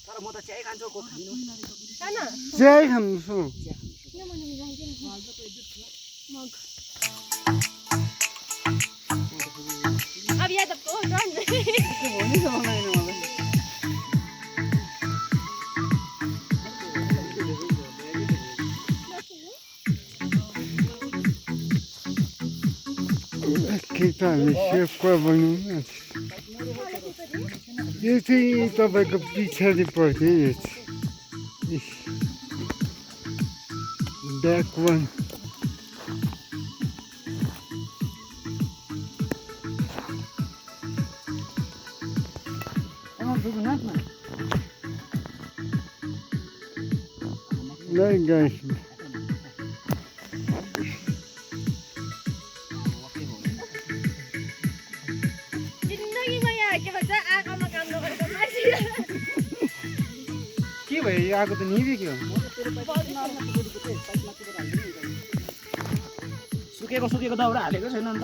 तर म त चिया खान्छु को खानु चिया खान्छु अब या त हो रन केटाहरूले सेपका बनाउनु यो चाहिँ तपाईँको पछाडि पर्थ्यो यो चाहिँ ब्याक वान There guys. जिन्दगीमा यहाँ के भन्छ आँखामा काम नगरेको मान्छे के भयो आगो त निभेको सुकेको दाउरा हालेको छैन अन्त